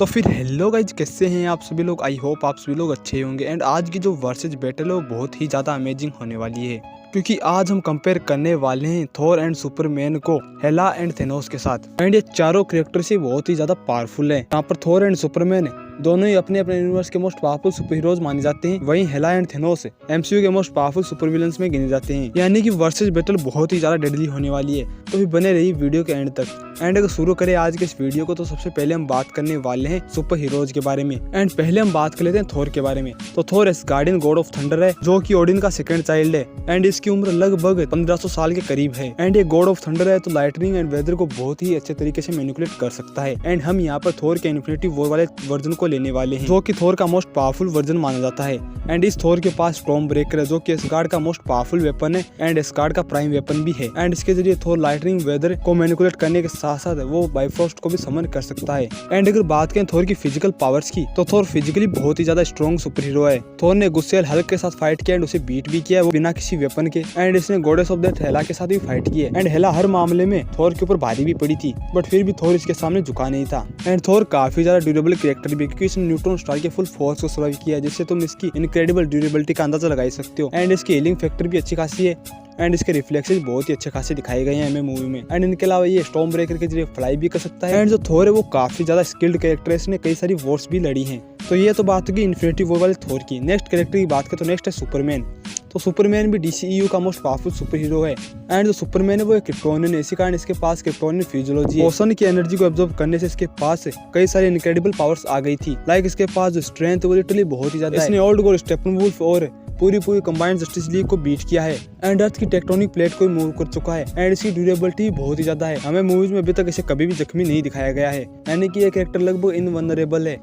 तो फिर hello guys, कैसे हैं आप सभी लोग। आई होप आप सभी लोग अच्छे होंगे। एंड आज की जो वर्सेज बैटल है वो बहुत ही ज़्यादा अमेजिंग होने वाली है, क्योंकि आज हम कंपेयर करने वाले हैं थोर एंड सुपरमैन को हेला एंड थेनोस के साथ। एंड ये चारों कैरेक्टर से बहुत ही ज़्यादा पावरफुल है। यहाँ पर थोर एंड सुपरमैन दोनों ही अपने अपने यूनिवर्स के मोस्ट पावरफुल सुपर हीरोज माने जाते हैं। वहीं हेला एंड थेनोस एमसीयू के मोस्ट पावरफुल सुपर विलन्स में गिने जाते हैं। यानी कि वर्सेज बैटल बहुत ही ज्यादा डेडली होने वाली है। तो भी बने रही वीडियो के एंड तक। एंड अगर शुरू करें आज के इस वीडियो को, तो सबसे पहले हम बात करने वाले हैं सुपर हीरोज के बारे में। एंड पहले हम बात कर लेते हैं थोर के बारे में। तो थोर एसगार्डियन गॉड ऑफ थंडर है, जो कि ओडिन का सेकंड चाइल्ड है। एंड इसकी उम्र लगभग 1500 साल के करीब है। एंड ये गॉड ऑफ थंडर है, तो लाइटनिंग एंड वेदर को बहुत ही अच्छे तरीके से मैनिपुलेट कर सकता है। एंड हम यहाँ पर थोर के इन्फिनिटी वॉर वाले वर्जन को लेने वाले हैं, जो कि थोर का मोस्ट पावरफुल वर्जन माना जाता है। एंड इस थोर के पास स्टॉर्म ब्रेकर है, जो कि एसगार्ड का मोस्ट पावरफुल वेपन है एंड एसगार्ड का प्राइम वेपन भी है। एंड इसके जरिए थोर लाइटनिंग वेदर को मैनिपुलेट करने के साथ साथ वो बाइफ्रॉस्ट को भी समन कर सकता है। एंड अगर बात करें थोर की फिजिकल पावर्स की, तो थोर फिजिकली बहुत ही ज्यादा स्ट्रॉन्ग सुपर हीरो है। थोर ने गुस्सेल हल्क के साथ फाइट किया एंड उसे बीट भी किया, वो बिना किसी वेपन के। एंड इसने गॉडेस ऑफ डेथ हेला के साथ भी फाइट की है। एंड हेला हर मामले में थोर के ऊपर भारी भी पड़ी थी, बट फिर भी थोर इसके सामने झुका नहीं था। एंड थोर काफी ज्यादा ड्यूरेबल कैरेक्टर भी, क्योंकि इसने न्यूट्रॉन स्टार के फुल फोर्स को सर्वाइव किया, जिससे तुम इसकी इनक्रेडिबल ड्यूरेबिलिटी का अंदाजा लगा सकते हो। एंड इसकी हीलिंग फैक्टर भी अच्छी खासी है। एंड इसके रिफ्लेक्सेस बहुत ही अच्छे खासे दिखाए गए हैं हमें मूवी में। एंड इनके अलावा ये स्टॉर्म ब्रेकर के जरिए फ्लाई भी कर सकता है। एंड जो थोर है वो काफी ज्यादा स्किल्ड कैरेक्टर है, इसने कई सारी वॉर्स भी लड़ी हैं। तो ये तो बात होगी इन्फिनिटी वॉर वाले थोर की। नेक्स्ट कैरेक्टर की बात करें तो नेक्स्ट है सुपरमैन। तो सुपरमैन भी डीसीईयू का मोस्ट पावरफुल सुपर हीरो है। एंड जो सुपरमैन है वो एक क्रिप्टोनियन है, इसी कारण इसके पास क्रिप्टोनियन फिजियोलॉजी है। ओशन की एनर्जी को एब्जॉर्ब करने से इसके पास कई सारे इनक्रेडिबल पावर्स आ गई थी। लाइक इसके पास जो स्ट्रेंथ वो लिटरली बहुत ही ज्यादा है। इसने ओल्ड गॉड स्टेपनवुल्फ और पूरी कंबाइंड जस्टिस लीग को बीट किया है। एंड अर्थ की टेक्टोनिक प्लेट को मूव कर चुका है। एंड इसकी ड्यूरेबिलिटी बहुत ही ज्यादा है। हमें मूवीज में अभी तक इसे कभी भी जख्मी नहीं दिखाया गया है, यानी कि ये कैरेक्टर लगभग इनवल्नरेबल है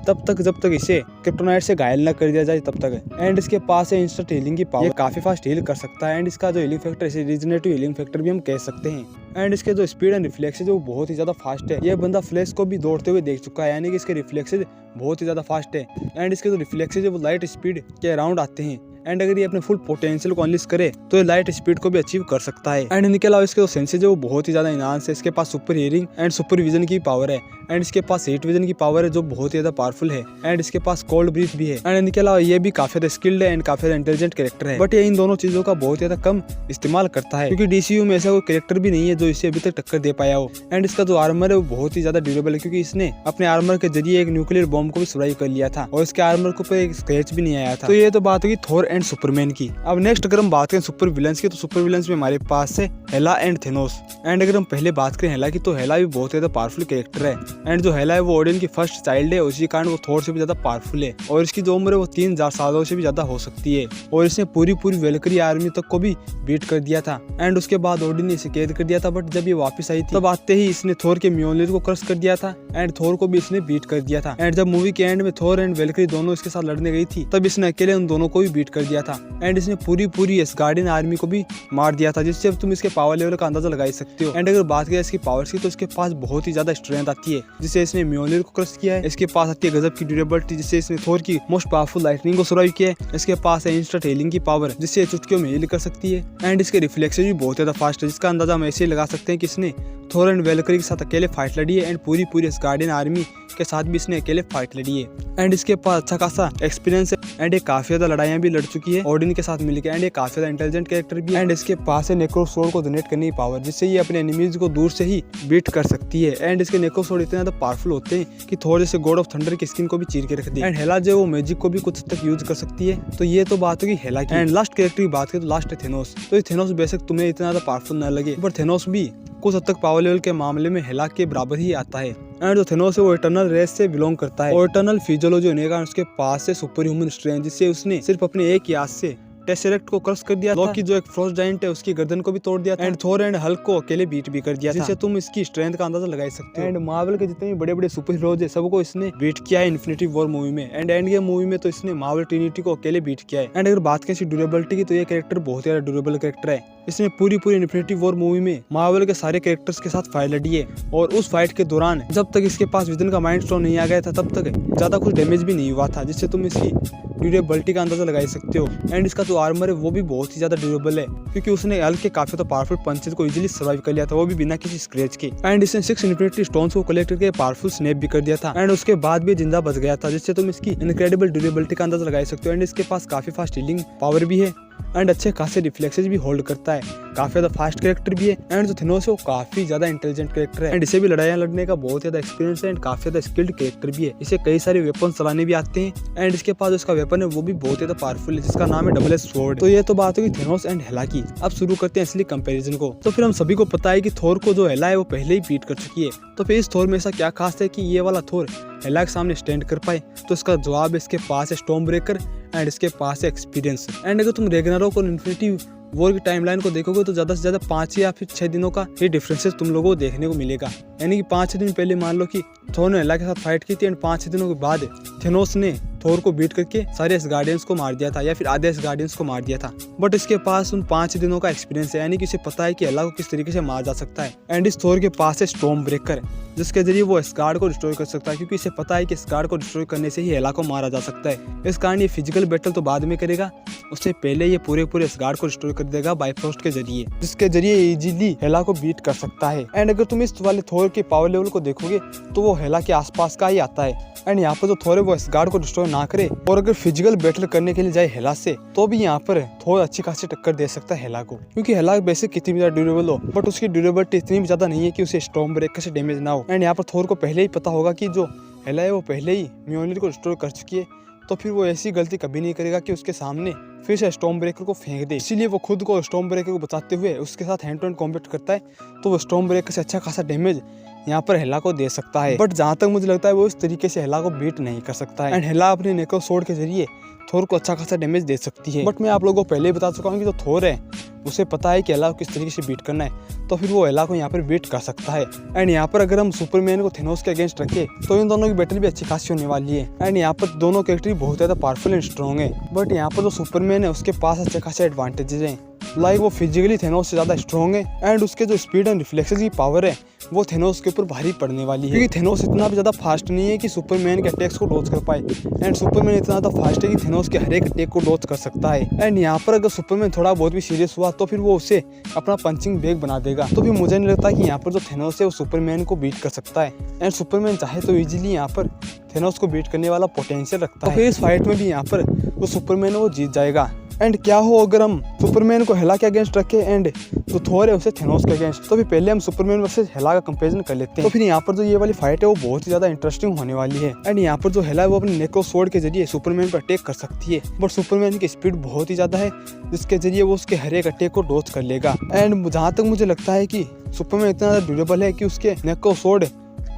तब तक जब तक इसे क्रिप्टोनाइट से घायल न कर दिया जाए तब तक। एंड इसके पास है इंस्टेंट हीलिंग की पावर, ये काफी फास्ट हील कर सकता है। एंड इसका जो हीलिंग फैक्टर है रीजनरेटिव हीलिंग फैक्टर भी हम कह सकते हैं। एंड इसके जो स्पीड एंड रिफ्लेक्स है वो बहुत ही ज्यादा फास्ट है। ये बंदा फ्लैश को भी दौड़ते हुए देख चुका है, यानी कि इसके रिफ्लेक्सेस बहुत ही ज्यादा फास्ट है। एंड इसके जो रिफ्लेक्सेस है वो लाइट स्पीड के अराउंड आते हैं। एंड अगर ये अपने फुल पोटेंशियल को अनलिश करे तो ये लाइट स्पीड को भी अचीव कर सकता है। एंड इनके अलावा इसके जो सेंसेस है वो बहुत ही ज्यादा इनहांस है। इसके पास super hearing and super vision की पावर है। एंड इसके पास हीट विजन की पावर है, जो बहुत ही ज्यादा पावरफुल है। एंड इसके पास कोल्ड ब्रीथ भी है। एंड इनके अलावा ये भी काफी ज्यादा स्किल्ड है एंड काफी ज्यादा इंटेलिजेंट कैरेक्टर है। बट ये इन दोनों चीजों का बहुत ज्यादा कम इस्तेमाल करता है, क्योंकि डीसीयू में ऐसा कोई कैरेक्टर भी नहीं है जो इसे अभी तक टक्कर दे पाया हो। एंड इसका जो आर्मर है वो बहुत ही ज्यादा ड्यूरेबल है, क्योंकि इसने अपने आर्मर के जरिए एक न्यूक्लियर बॉम्ब को भी सर्वाइव कर लिया था और इसके आर्मर के ऊपर एक स्क्रैच भी नहीं आया था। तो ये तो बात होगी थोर एंड सुपरमैन की। अब नेक्स्ट अगर हम बात करें सुपर विलन्स की, तो सुपर विलन्स में हमारे पास है हेला एंड थेनोस। एंड अगर हम पहले बात करें हेला की, तो हेला भी बहुत ज्यादा पावरफुल कैरेक्टर है। एंड जो हेला है वो ओडिन की फर्स्ट चाइल्ड है, उसी कारण वो थोर से भी ज्यादा पावरफुल है। और इसकी जो उम्र है वो 3000 सालों से भी ज्यादा हो सकती है। और इसने पूरी वेलकरी आर्मी तक को भी बीट कर दिया था। एंड उसके बाद ओडिन ने इसे कैद कर दिया था, बट जब ये वापस आई थी तब आते ही इसने थोर के म्योलिर को क्रश कर दिया था। एंड थोर को भी इसने बीट कर दिया था। एंड जब मूवी के एंड में थोर एंड वेलकरी दोनों इसके साथ लड़ने गई थी, तब इसने अकेले उन दोनों को भी बीट कर दिया था। एंड इसने पूरी एसगार्डियन आर्मी को भी मार दिया था, जिससे अब तुम इसके पावर लेवल का अंदाजा लगा सकते हो। एंड अगर बात करें इसकी पावर्स की, तो इसके पास बहुत ही ज्यादा स्ट्रेंथ आती है, जिससे इसने म्योलिर को क्रश किया है। इसके पास आती है गजब की ड्यूरेबिलिटी, जिससे इसने थोर की मोस्ट पावरफुल लाइटनिंग को सर्वाइव किया है। इसके पास है इंस्टेंट हीलिंग की पावर, जिससे चुटकियों में हील कर सकती है। एंड इसके रिफ्लेक्सेस भी बहुत ज्यादा फास्ट है, जिसका अंदाजा हम ऐसे ही लगा सकते हैं कि इसने थोर एंड वेलकरी के साथ अकेले फाइट लड़ी है। एंड पूरी एसगार्डियन आर्मी के साथ भी इसने अकेले फाइट लड़ी है। एंड इसके पास अच्छा खासा एक्सपीरियंस है। एंड ये काफी ज्यादा लड़ाइयां भी लड़ चुकी है ओडिन के साथ मिलकर। एंड ये काफी ज्यादा इंटेलिजेंट कैरेक्टर भी है। एंड इसके पास है नेक्रोसोर्ड को जनरेट करने की पावर, जिससे ये अपने एनिमीज को दूर से ही बीट कर सकती है। एंड इसके नेक्रोसोर्ड इतने ज्यादा पावरफुल होते हैं कि थोर जैसे गॉड ऑफ थंडर की स्किन को भी चीर के रख दी। एंड हेला जो वो मैजिक को भी कुछ हद तक यूज कर सकती है। तो ये तो बात होगी हेला की। एंड लास्ट कैरेक्टर की बात करें तो लास्ट है थेनोस। तो थेनोस बेशक तुम्हें इतना ज्यादा पावरफुल न लगे, पर थेनोस भी कुछ हद तक पावर लेवल के मामले में हेला के बराबर ही आता है। एंड जो थेनोस है वो इटर्नल रेस से बिलोंग करता है। और इटर्नल फिजियोलॉजी होने का उसके पास है सुपर ह्यूमन स्ट्रेंथ, जिससे उसने सिर्फ अपने एक याद से टेसेरेक्ट को क्रश कर दिया। लोकी जो एक फ्रोस्ट जायंट है उसकी गर्दन को भी तोड़ दिया। एंड थोर एंड हल्क को अकेले बीट भी कर दिया, जिससे तुम इसकी स्ट्रेंथ का अंदाजा लगा सकते हो। एंड मार्वल के जितने भी बड़े सुपर हीरोज है सबको इसने बीट किया है इन्फिनिटी वॉर मूवी में। एंड एंड गेम मूवी में तो इसने मार्वल ट्रिनिटी को अकेले बीट किया है। एंड अगर बात करें इसकी ड्यूरेबिलिटी की, तो ये कैरेक्टर बहुत ज्यादा ड्यूरेबल कैरेक्टर है। इसने पूरी इन्फिनिटी वॉर मूवी में मार्वल के सारे कैरेक्टर्स के साथ फाइट लड़ी है। और उस फाइट के दौरान जब तक इसके पास विजन का माइंड स्टोन नहीं आ गया था, तब तक ज्यादा कुछ डैमेज भी नहीं हुआ था, जिससे तुम इसकी ड्यूरेबिलिटी का अंदाजा लगा सकते हो। एंड इसका जो आर्मर है वो भी बहुत ही ज्यादा ड्यूरेबल है, क्योंकि उसने हल्क के काफी तो पावरफुल पंचेस को इजीली सर्वाइव कर लिया था, वो भी बिना किसी स्क्रैच के। एंड इसने 6 इन्फिनिटी स्टोन्स को कलेक्ट करके पावरफुल स्नैप भी कर दिया था, एंड उसके बाद भी जिंदा बच गया था, जिससे तुम इसकी इनक्रेडिबल ड्यूरेबिलिटी का अंदाजा लगा सकते हो। एंड इसके पास काफी फास्ट हीलिंग पावर भी है, एंड अच्छे खासे रिफ्लेक्सेस भी होल्ड करता है, काफी ज्यादा फास्ट कैरेक्टर भी है। एंड जो थेनोस है वो काफी ज्यादा इंटेलिजेंट कैरेक्टर है, एंड इसे भी लड़ाइयां लड़ने का बहुत ज्यादा एक्सपीरियंस है, एंड काफी ज्यादा स्किल्ड कैरेक्टर भी है। इसे कई सारे वेपन चलाने भी आते हैं, एंड इसके पास उसका वेपन है वो भी बहुत ज्यादा पावरफुल है, जिसका नाम है डबल एज स्वॉर्ड। तो ये तो बात होगी थेनोस एंड हेला की। अब शुरू करते हैं असली कंपैरिजन को। तो फिर हम सभी को पता है कि थोर को जो हेला है वो पहले ही बीट कर चुकी है, तो फिर इस थोर में ऐसा क्या खास है कि ये वाला थोर हेला के सामने स्टैंड कर पाए? तो इसका जवाब है इसके पास है स्टॉर्म ब्रेकर, एंड इसके पास है एक्सपीरियंस। एंड अगर तुम रेगनारोक और इन्फिनिटी वॉर की टाइमलाइन को देखोगे तो ज्यादा से ज्यादा 5 या फिर 6 दिनों का ये डिफरेंसेस तुम लोगों को देखने को मिलेगा। यानी कि 5-6 दिन पहले मान लो कि थोर ने हेला के साथ फाइट की थी, एंड 5-6 दिनों के बाद थेनोस ने थोर को बीट करके सारे एसगार्डियंस को मार दिया था, या फिर आधे एसगार्डियंस को मार दिया था। बट इसके पास उन 5 दिनों का एक्सपीरियंस है, यानी कि इसे पता है कि हेला को किस तरीके से मारा जा सकता है। एंड इस थोर के पास है स्टॉर्म ब्रेकर, जिसके जरिए वो एसगार्ड को डिस्ट्रॉय कर सकता है, क्योंकि इसे पता है कि एसगार्ड को डिस्ट्रॉय करने से ही हेला को मारा जा सकता है। इस कारण ये फिजिकल बैटल तो बाद में करेगा, उससे पहले ये पूरे एसगार्ड को डिस्ट्रॉय कर देगा बाइफ्रॉस्ट के जरिए, जिसके जरिए इजीली हेला को बीट कर सकता है। एंड अगर तुम इस वाले थोर के पावर लेवल को देखोगे तो वो हेला के आसपास का ही आता है। एंड यहाँ पर जो थोर है वो एसगार्ड को डिस्ट्रॉय ना करे, और अगर फिजिकल बैटल करने के लिए जाए हेला से, तो भी यहाँ पर थोर अच्छी खासी टक्कर दे सकता है हेला को, क्योंकि हेला वैसे कितनी भी ज्यादा ड्यूरेबल हो, बट उसकी ड्यूरेबिलिटी इतनी भी ज्यादा नहीं है कि उसे स्टॉर्म ब्रेकर से डैमेज ना हो। एंड यहाँ पर थोर को पहले ही पता होगा कि जो हेला है वो पहले ही म्योलनिर को डिस्ट्रॉय कर चुकी है, तो फिर वो ऐसी गलती कभी नहीं करेगा कि उसके सामने फिर से स्टॉर्म ब्रेकर को फेंक दे। इसीलिए वो खुद को स्टॉर्म ब्रेकर को बचाते हुए उसके साथ हैंड टू हैंड कॉम्बैट करता है, तो वो स्टॉर्म ब्रेकर से अच्छा खासा डैमेज यहाँ पर हेला को दे सकता है। बट जहाँ तक मुझे लगता है वो इस तरीके से हेला को बीट नहीं कर सकता है, एंड हेला अपने नेको स्वॉर्ड के जरिए थोर को अच्छा खासा डैमेज दे सकती है। बट मैं आप लोगों को पहले ही बता चुका हूँ कि जो थोर है उसे पता है कि हेला को किस तरीके से बीट करना है, तो फिर वो हेला को यहाँ पर बीट कर सकता है। एंड यहाँ पर अगर हम सुपरमैन को थेनोस के अगेंस्ट रखें तो इन दोनों की बैटल भी अच्छी खासी होने वाली है। एंड यहाँ पर दोनों कैरेक्टर बहुत ज़्यादा पावरफुल एंड स्ट्रॉन्ग है, बट यहाँ पर जो सुपरमैन है उसके पास अच्छे खासे एडवांटेजेस हैं। लाइक वो फिजिकली थेनोस से ज़्यादा स्ट्रॉन्ग है, एंड उसके जो स्पीड एंड रिफ्लेक्सेस की पावर है वो थेनोस के ऊपर भारी पड़ने वाली है, क्योंकि थेनोस इतना भी ज़्यादा फास्ट नहीं है कि सुपरमैन के अटैक्स को डॉज कर पाए, एंड सुपरमैन इतना ज़्यादा फास्ट है कि थेनोस के हर एक अटैक को डॉज कर सकता है। एंड यहाँ पर अगर सुपरमैन थोड़ा बहुत भी सीरियस हुआ तो फिर वो उसे अपना पंचिंग बैग बना देगा, तो फिर मुझे नहीं लगता कि यहाँ पर जो थेनोस है वो सुपरमैन को बीट कर सकता है। एंड सुपरमैन चाहे तो इजीली यहाँ पर थेनोस को बीट करने वाला पोटेंशियल रखता है, तो फिर इस फाइट में भी यहाँ पर जो सुपरमैन है वो जीत जाएगा। एंड क्या हो अगर हम सुपरमैन को हेला के अगेंस्ट रखें एंड जो थोर है उसे थेनोस के अगेंस्ट, तो फिर पहले हम सुपरमैन वर्सेस हेला का कंपैरिजन कर लेते हैं। तो फिर यहाँ पर जो ये वाली फाइट है वो बहुत ही ज्यादा इंटरेस्टिंग होने वाली है। एंड यहाँ पर जो हेला है वो अपने नेको स्वॉर्ड के जरिए सुपरमैन पर अटैक कर सकती है, बट सुपरमैन की स्पीड बहुत ही ज्यादा है, जिसके जरिए वो उसके हर एक अटैक को डॉज कर लेगा। एंड जहाँ तक मुझे लगता है कि सुपरमैन इतना ज्यादा ड्यूरेबल है कि उसके नेको स्वॉर्ड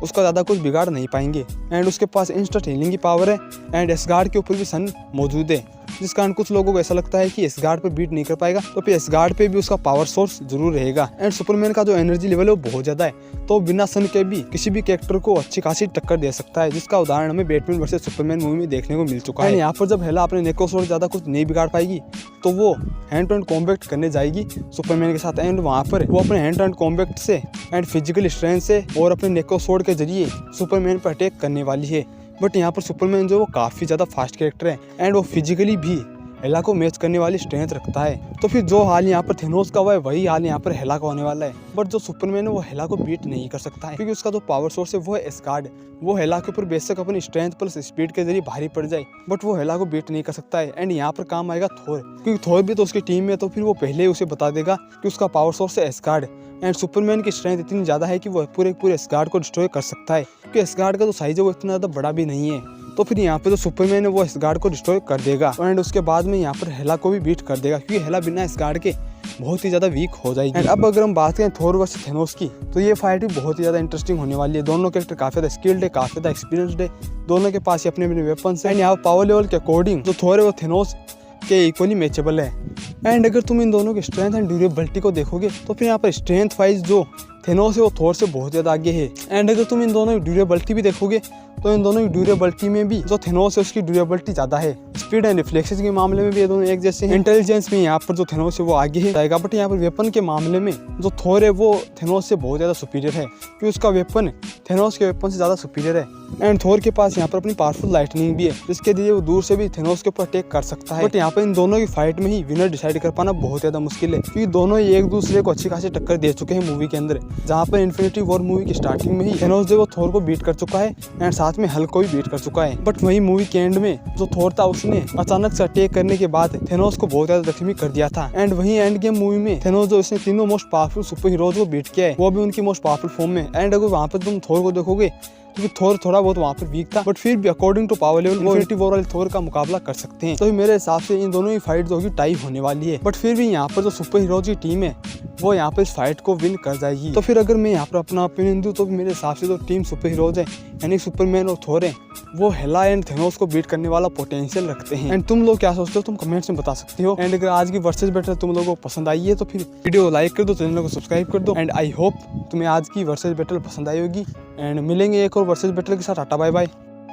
उसका ज़्यादा कुछ बिगाड़ नहीं पाएंगे, एंड उसके पास इंस्टेंट हीलिंग की पावर है, एंड एसगार्ड के ऊपर भी सन मौजूद है, जिस कारण कुछ लोगों को ऐसा लगता है कि एसगार्ड पर बीट नहीं कर पाएगा, तो फिर एसगार्ड पे भी उसका पावर सोर्स जरूर रहेगा। एंड सुपरमैन का जो एनर्जी लेवल है वो बहुत ज़्यादा है, तो बिना सन के भी किसी भी कैरेक्टर को अच्छी खासी टक्कर दे सकता है, जिसका उदाहरण हमें बैटमैन वर्सेस सुपरमैन मूवी में देखने को मिल चुका है। यहाँ पर जब हेला अपने नेको स्वॉर्ड ज़्यादा कुछ नहीं बिगाड़ पाएगी तो वो हैंड टू हैंड कॉम्बैट करने जाएगी सुपरमैन के साथ, एंड वहाँ पर वो अपने हैंड टू हैंड कॉम्बैट से एंड फिजिकल स्ट्रेंथ से और अपने नेको स्वॉर्ड के जरिए सुपरमैन पर अटैक करने वाली है। बट यहाँ पर सुपरमैन जो वो काफ़ी ज़्यादा फास्ट कैरेक्टर है, एंड वो फिजिकली भी हेला को मैच करने वाली स्ट्रेंथ रखता है, तो फिर जो हाल यहाँ पर थेनोस का हुआ है वही हाल यहाँ पर हेला का होने वाला है। बट जो सुपरमैन है वो हेला को बीट नहीं कर सकता है, क्योंकि उसका जो पावर सोर्स है वो है एसगार्ड। वो हेला के ऊपर बेशक अपनी स्ट्रेंथ प्लस स्पीड के जरिए भारी पड़ जाए, बट वो हेला को बीट नहीं कर सकता है। एंड यहाँ पर काम आएगा थोर, क्योंकि थोर भी तो उसकी टीम में, तो फिर वो पहले ही उसे बता देगा कि उसका पावर सोर्स है एसगार्ड। एंड सुपरमैन की स्ट्रेंथ इतनी ज़्यादा है कि वो पूरे एसगार्ड को डिस्ट्रॉय कर सकता है, क्योंकि एसगार्ड का जो साइज है वो इतना ज़्यादा बड़ा भी नहीं है, तो फिर यहाँ पे जो सुपरमैन है वो एसगार्ड को डिस्ट्रॉय कर देगा, एंड उसके बाद में यहाँ पर हेला को भी बीट कर देगा, क्योंकि हेला बिना एसगार्ड के बहुत ही ज़्यादा वीक हो जाएगी। एंड अब अगर हम बात करें थोर वर्सेस थेनोस की, तो ये फाइट भी बहुत ही ज़्यादा इंटरेस्टिंग होने वाली है। दोनों कैरेक्टर काफ़ी ज़्यादा स्किल्ड है, काफ़ी ज़्यादा एक्सपीरियंस्ड है, दोनों के पास अपने अपने वेपन्स हैं, एंड यहाँ पावर लेवल के अकॉर्डिंग जो थोर है वो थेनोस के इक्वली मैचेबल है। एंड अगर तुम इन दोनों की स्ट्रेंथ एंड ड्यूरेबिलिटी को देखोगे तो फिर यहाँ पर स्ट्रेंथ वाइज जो थेनोस है वो थोर से बहुत ज़्यादा आगे है। एंड अगर तुम इन दोनों की ड्यूरेबिलिटी भी देखोगे तो इन दोनों की ड्यूरेबिलिटी में भी जो थेनोस है उसकी ड्यूरेबिलिटी ज़्यादा है, स्पीड एंड रिफ्लेक्सेस के मामले में भी ये दोनों एक जैसे हैं। इंटेलिजेंस में यहाँ पर जो थेनोस है वो आगे है जाएगा, बट यहाँ पर वेपन के मामले में जो थोर है वो थेनोस से बहुत ज़्यादा सुपीरियर है, क्योंकि उसका वेपन थेनोस के वेपन से ज़्यादा सुपीरियर है। एंड थोर के पास यहाँ पर अपनी पावरफुल लाइटनिंग भी है, जिसके लिए वो दूर से भी थेनोस के ऊपर अटैक कर सकता है। बट यहाँ पर इन दोनों की फाइट में ही विनर डिसाइड कर पाना बहुत ज़्यादा मुश्किल है, क्योंकि दोनों ही एक दूसरे को अच्छी खासी टक्कर दे चुके हैं मूवी के अंदर। जहाँ पर इन्फिनिटी वॉर मूवी की स्टार्टिंग में ही थेनोस जो वो थोर को बीट कर चुका है एंड साथ में हल्क को भी बीट कर चुका है। बट वही मूवी के एंड में जो थोर था उसने अचानक से अटैक करने के बाद थेनोस को बहुत ज्यादा जख्मी कर दिया था। एंड वही एंड गेम मूवी में थेनोस जो इसने तीनों मोस्ट पावरफुल सुपर हीरोज को बीट किया है, वो भी उनकी मोस्ट पावरफुल फॉर्म में। एंड अगर वहाँ पर तुम थोर को देखोगे, क्योंकि थोर थोड़ा बहुत वहाँ पर वीक था, बट फिर भी according to power level infinity war वाले थोर का मुकाबला कर सकते हैं। तो मेरे हिसाब से इन दोनों की फाइट जो होगी टाई होने वाली है। बट फिर भी यहाँ पर जो सुपर हीरोज की टीम है वो यहाँ पर इस फाइट को विन कर जाएगी। तो फिर अगर मैं यहाँ पर अपना ओपिनियन दूँ तो मेरे हिसाब से जो टीम सुपर हीरोज है यानी सुपरमैन और थोर है, वो हेला एंड थेनोस को बीट करने वाला पोटेंशियल रखते हैं। एंड तुम लोग क्या सोचते हो, तुम कमेंट्स में बता सकते हो। एंड अगर आज की वर्सेस बैटल तुम लोगों को पसंद आई है तो फिर वीडियो लाइक कर दो, चैनल को सब्सक्राइब कर दो। एंड आई होप तुम्हें आज की वर्सेस बैटल पसंद आई होगी। एंड मिलेंगे एक और वर्सेस बैटल के साथ। Tata bye bye.